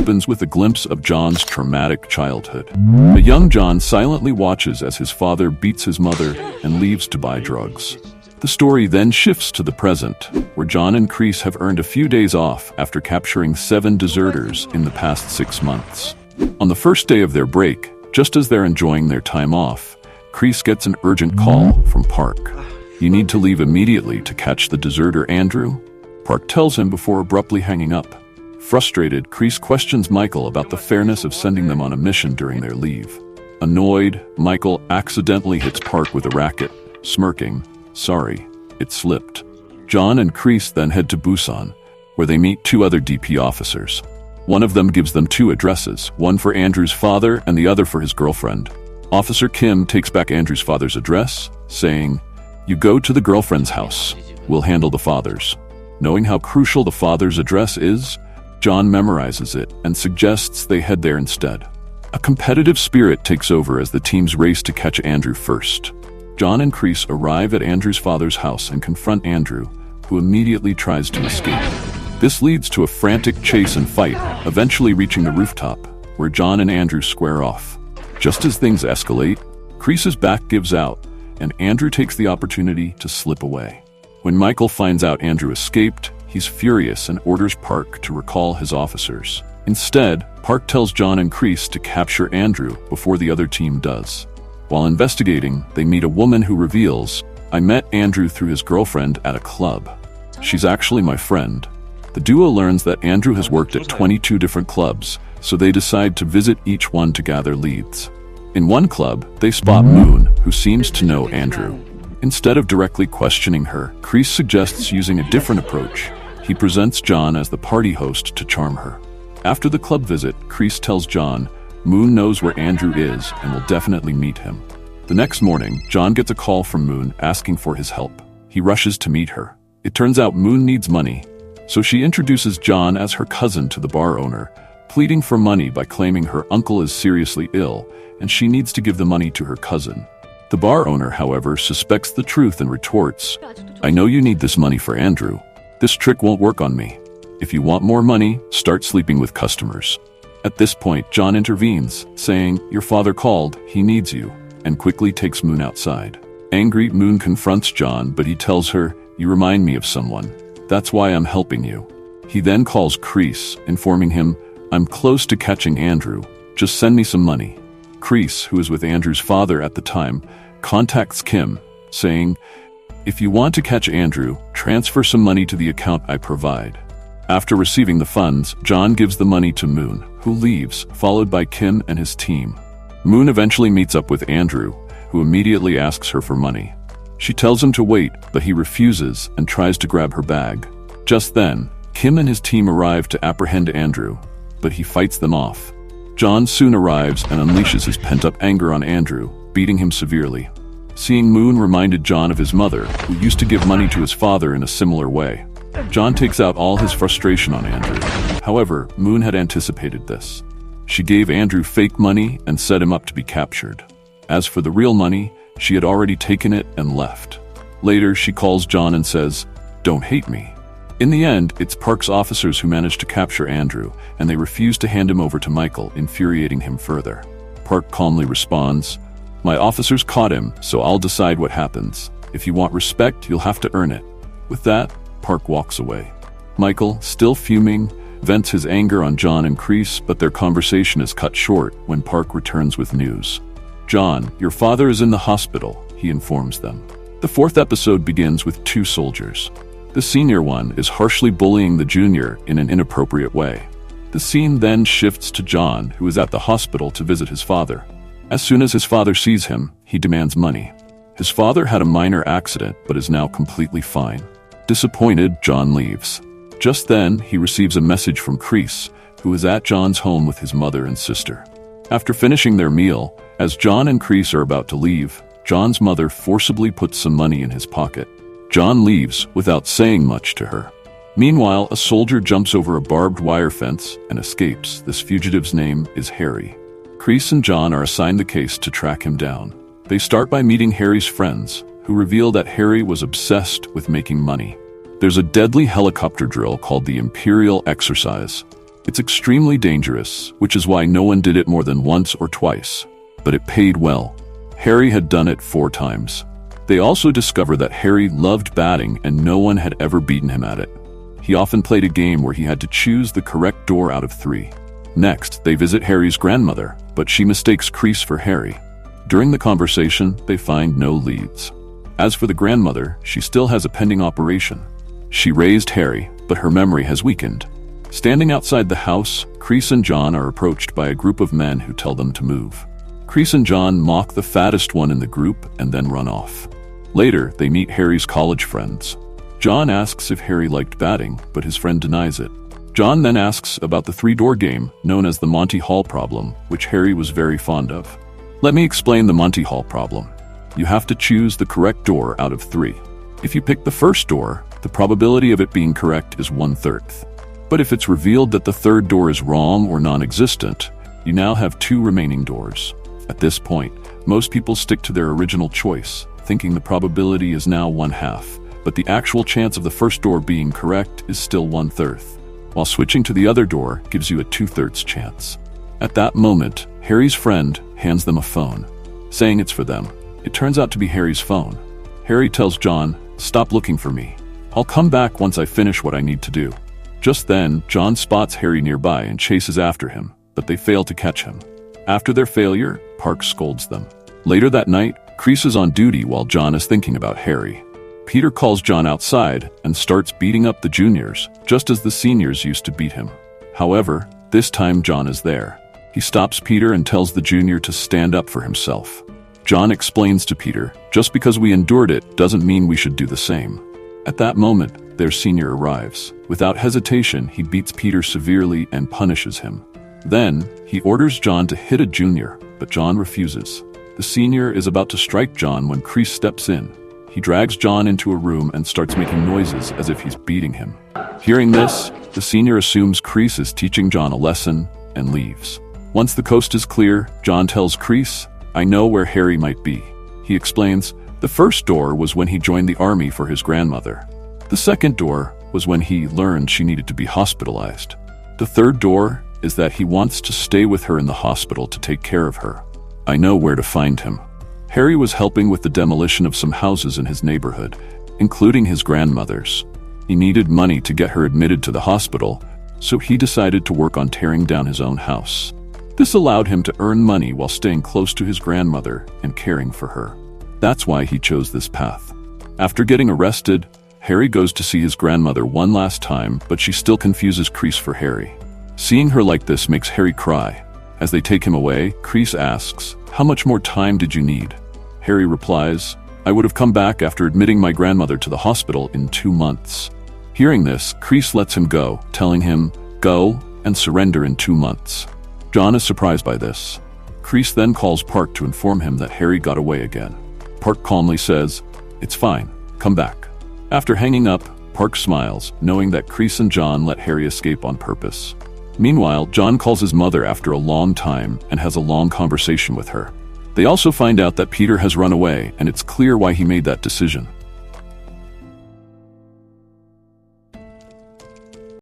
opens with a glimpse of John's traumatic childhood. A young John silently watches as his father beats his mother and leaves to buy drugs. The story then shifts to the present, where John and Kreese have earned a few days off after capturing 7 deserters in the past 6 months. On the first day of their break, just as they're enjoying their time off, Kreese gets an urgent call from Park. "You need to leave immediately to catch the deserter Andrew," Park tells him before abruptly hanging up. Frustrated, Kreese questions Michael about the fairness of sending them on a mission during their leave. Annoyed, Michael accidentally hits Park with a racket, smirking, "Sorry, it slipped." John and Kreese then head to Busan, where they meet 2 other DP officers. One of them gives them 2 addresses, one for Andrew's father and the other for his girlfriend. Officer Kim takes back Andrew's father's address, saying, "You go to the girlfriend's house. We'll handle the father's." Knowing how crucial the father's address is, John memorizes it and suggests they head there instead. A competitive spirit takes over as the teams race to catch Andrew first. John and Kreese arrive at Andrew's father's house and confront Andrew, who immediately tries to escape. This leads to a frantic chase and fight, eventually reaching the rooftop, where John and Andrew square off. Just as things escalate, Kreese's back gives out, and Andrew takes the opportunity to slip away. When Michael finds out Andrew escaped, he's furious and orders Park to recall his officers. Instead, Park tells John and Kreese to capture Andrew before the other team does. While investigating, they meet a woman who reveals, "I met Andrew through his girlfriend at a club. She's actually my friend." The duo learns that Andrew has worked at 22 different clubs, so they decide to visit each one to gather leads. In one club, they spot Moon, who seems to know Andrew. Instead of directly questioning her, Kreese suggests using a different approach. He presents John as the party host to charm her. After the club visit, Kreese tells John, Moon knows where Andrew is and will definitely meet him. The next morning, John gets a call from Moon asking for his help. He rushes to meet her. It turns out Moon needs money, so she introduces John as her cousin to the bar owner, pleading for money by claiming her uncle is seriously ill and she needs to give the money to her cousin. The bar owner, however, suspects the truth and retorts, "I know you need this money for Andrew. This trick won't work on me. If you want more money, start sleeping with customers." At this point, John intervenes, saying, "Your father called, he needs you," and quickly takes Moon outside. Angry, Moon confronts John, but he tells her, "You remind me of someone. That's why I'm helping you." He then calls Kreese, informing him, "I'm close to catching Andrew. Just send me some money." Kreese, who is with Andrew's father at the time, contacts Kim, saying, "If you want to catch Andrew, transfer some money to the account I provide." After receiving the funds, John gives the money to Moon, who leaves, followed by Kim and his team. Moon eventually meets up with Andrew, who immediately asks her for money. She tells him to wait, but he refuses and tries to grab her bag. Just then, Kim and his team arrive to apprehend Andrew, but he fights them off. John soon arrives and unleashes his pent-up anger on Andrew, beating him severely. Seeing Moon reminded John of his mother, who used to give money to his father in a similar way. John takes out all his frustration on Andrew. However, Moon had anticipated this. She gave Andrew fake money and set him up to be captured. As for the real money, she had already taken it and left. Later, she calls John and says, "Don't hate me." In the end, it's Park's officers who manage to capture Andrew, and they refuse to hand him over to Michael, infuriating him further. Park calmly responds, "My officers caught him, so I'll decide what happens. If you want respect, you'll have to earn it." With that, Park walks away. Michael, still fuming, vents his anger on John and Kreese, but their conversation is cut short when Park returns with news. "John, your father is in the hospital," he informs them. The 4th episode begins with 2 soldiers. The senior one is harshly bullying the junior in an inappropriate way. The scene then shifts to John, who is at the hospital to visit his father. As soon as his father sees him, he demands money. His father had a minor accident, but is now completely fine. Disappointed, John leaves. Just then, he receives a message from Kreese, who is at John's home with his mother and sister. After finishing their meal, as John and Kreese are about to leave, John's mother forcibly puts some money in his pocket. John leaves without saying much to her. Meanwhile, a soldier jumps over a barbed wire fence and escapes. This fugitive's name is Harry. Kreese and John are assigned the case to track him down. They start by meeting Harry's friends, who reveal that Harry was obsessed with making money. There's a deadly helicopter drill called the Imperial Exercise. It's extremely dangerous, which is why no one did it more than once or twice. But it paid well. Harry had done it 4 times. They also discover that Harry loved batting and no one had ever beaten him at it. He often played a game where he had to choose the correct door out of 3. Next, they visit Harry's grandmother, but she mistakes Kreese for Harry. During the conversation, they find no leads. As for the grandmother, she still has a pending operation. She raised Harry, but her memory has weakened. Standing outside the house, Kreese and John are approached by a group of men who tell them to move. Kreese and John mock the fattest one in the group and then run off. Later, they meet Harry's college friends. John asks if Harry liked batting, but his friend denies it. John then asks about the 3-door game, known as the Monty Hall problem, which Harry was very fond of. Let me explain the Monty Hall problem. You have to choose the correct door out of 3. If you pick the first door, the probability of it being correct is 1/3. But if it's revealed that the 3rd door is wrong or non-existent, you now have 2 remaining doors. At this point, most people stick to their original choice, thinking the probability is now 1/2, but the actual chance of the first door being correct is still 1/3, while switching to the other door gives you a 2/3 chance. At that moment, Harry's friend hands them a phone, saying it's for them. It turns out to be Harry's phone. Harry tells John, "Stop looking for me. I'll come back once I finish what I need to do." Just then, John spots Harry nearby and chases after him, but they fail to catch him. After their failure, Park scolds them. Later that night, Kreese is on duty while John is thinking about Harry. Peter calls John outside and starts beating up the juniors, just as the seniors used to beat him. However, this time John is there. He stops Peter and tells the junior to stand up for himself. John explains to Peter, just because we endured it doesn't mean we should do the same. At that moment, their senior arrives. Without hesitation, he beats Peter severely and punishes him. Then, he orders John to hit a junior, but John refuses. The senior is about to strike John when Kreese steps in. He drags John into a room and starts making noises as if he's beating him. Hearing this, the senior assumes Kreese is teaching John a lesson and leaves. Once the coast is clear, John tells Kreese, "I know where Harry might be." He explains, the first door was when he joined the army for his grandmother. The second door was when he learned she needed to be hospitalized. The third door is that he wants to stay with her in the hospital to take care of her. I know where to find him. Harry was helping with the demolition of some houses in his neighborhood, including his grandmother's. He needed money to get her admitted to the hospital, so he decided to work on tearing down his own house. This allowed him to earn money while staying close to his grandmother and caring for her. That's why he chose this path. After getting arrested, Harry goes to see his grandmother one last time, but she still confuses Kreese for Harry. Seeing her like this makes Harry cry. As they take him away, Kreese asks, "How much more time did you need?" Harry replies, "I would have come back after admitting my grandmother to the hospital in 2 months." Hearing this, Kreese lets him go, telling him, "Go and surrender in 2 months." John is surprised by this. Kreese then calls Park to inform him that Harry got away again. Park calmly says, "It's fine, come back." After hanging up, Park smiles, knowing that Kreese and John let Harry escape on purpose. Meanwhile, John calls his mother after a long time and has a long conversation with her. They also find out that Peter has run away, and it's clear why he made that decision.